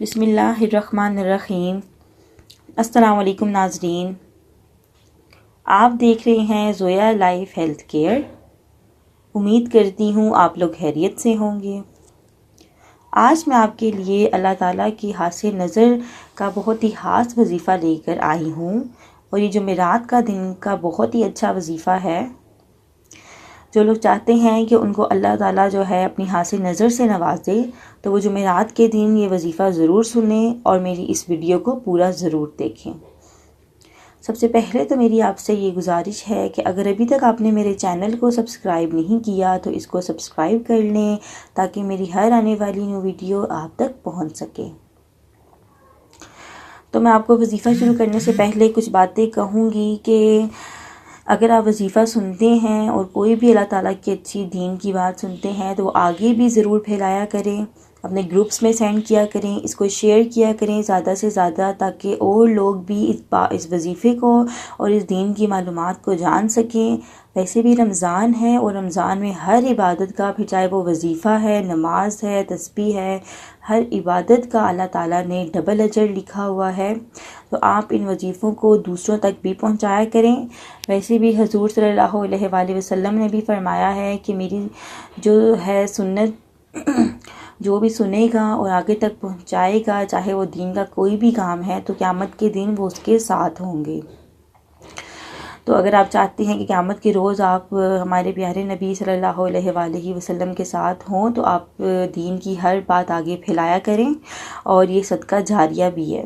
بسم اللہ الرحمن الرحیم۔ السلام علیکم ناظرین، آپ دیکھ رہے ہیں زویا لائف ہیلتھ کیئر۔ امید کرتی ہوں آپ لوگ خیریت سے ہوں گے۔ آج میں آپ کے لیے اللہ تعالیٰ کی حاصل نظر کا بہت ہی خاص وظیفہ لے کر آئی ہوں، اور یہ جمعرات کا دن کا بہت ہی اچھا وظیفہ ہے۔ جو لوگ چاہتے ہیں کہ ان کو اللہ تعالیٰ جو ہے اپنی حاصل نظر سے نوازے، تو وہ جمعرات کے دن یہ وظیفہ ضرور سنیں اور میری اس ویڈیو کو پورا ضرور دیکھیں۔ سب سے پہلے تو میری آپ سے یہ گزارش ہے کہ اگر ابھی تک آپ نے میرے چینل کو سبسکرائب نہیں کیا تو اس کو سبسکرائب کر لیں، تاکہ میری ہر آنے والی نیو ویڈیو آپ تک پہنچ سکے۔ تو میں آپ کو وظیفہ شروع کرنے سے پہلے کچھ باتیں کہوں گی کہ اگر آپ وظیفہ سنتے ہیں اور کوئی بھی اللہ تعالیٰ کی اچھی دین کی بات سنتے ہیں تو وہ آگے بھی ضرور پھیلایا کریں، اپنے گروپس میں سینڈ کیا کریں، اس کو شیئر کیا کریں زیادہ سے زیادہ، تاکہ اور لوگ بھی اس وظیفے کو اور اس دین کی معلومات کو جان سکیں۔ ویسے بھی رمضان ہے، اور رمضان میں ہر عبادت کا، پھر چاہے وہ وظیفہ ہے، نماز ہے، تسبیح ہے، ہر عبادت کا اللہ تعالیٰ نے ڈبل اجر لکھا ہوا ہے۔ تو آپ ان وظیفوں کو دوسروں تک بھی پہنچایا کریں۔ ویسے بھی حضور صلی اللہ علیہ وآلہ وسلم نے بھی فرمایا ہے کہ میری جو ہے سنت جو بھی سنے گا اور آگے تک پہنچائے گا، چاہے وہ دین کا کوئی بھی کام ہے، تو قیامت کے دن وہ اس کے ساتھ ہوں گے۔ تو اگر آپ چاہتے ہیں کہ قیامت کے روز آپ ہمارے پیارے نبی صلی اللہ علیہ وآلہ وسلم کے ساتھ ہوں، تو آپ دین کی ہر بات آگے پھیلایا کریں، اور یہ صدقہ جاریہ بھی ہے۔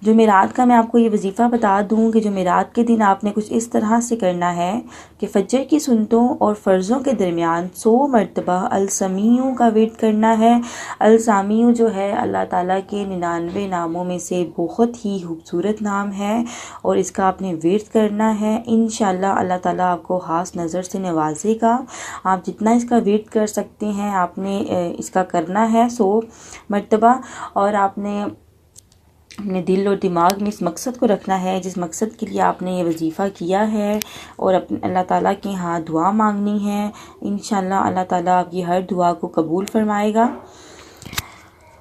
جمعرات کا میں آپ کو یہ وظیفہ بتا دوں کہ جمعرات کے دن آپ نے کچھ اس طرح سے کرنا ہے کہ فجر کی سنتوں اور فرضوں کے درمیان 100 مرتبہ السمیع کا ورد کرنا ہے۔ السمیع جو ہے اللہ تعالیٰ کے 99 ناموں میں سے بہت ہی خوبصورت نام ہے، اور اس کا آپ نے ورد کرنا ہے۔ انشاءاللہ اللہ تعالیٰ آپ کو خاص نظر سے نوازے گا۔ آپ جتنا اس کا ورد کر سکتے ہیں آپ نے اس کا کرنا ہے 100 مرتبہ، اور آپ نے اپنے دل اور دماغ میں اس مقصد کو رکھنا ہے جس مقصد کے لیے آپ نے یہ وظیفہ کیا ہے، اور اللہ تعالیٰ کے ہاں دعا مانگنی ہے۔ انشاءاللہ اللہ تعالیٰ آپ کی ہر دعا کو قبول فرمائے گا۔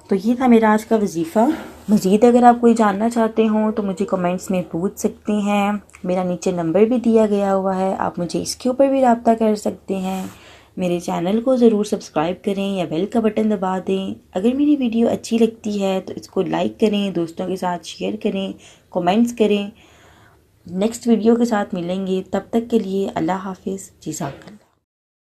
تو یہ تھا میرا آج کا وظیفہ۔ مزید اگر آپ کوئی جاننا چاہتے ہوں تو مجھے کمنٹس میں پوچھ سکتے ہیں۔ میرا نیچے نمبر بھی دیا گیا ہوا ہے، آپ مجھے اس کے اوپر بھی رابطہ کر سکتے ہیں۔ میرے چینل کو ضرور سبسکرائب کریں یا بیل کا بٹن دبا دیں۔ اگر میری ویڈیو اچھی لگتی ہے تو اس کو لائک کریں، دوستوں کے ساتھ شیئر کریں، کومنٹس کریں۔ نیکسٹ ویڈیو کے ساتھ ملیں گے، تب تک کے لیے اللہ حافظ، جزاک اللہ۔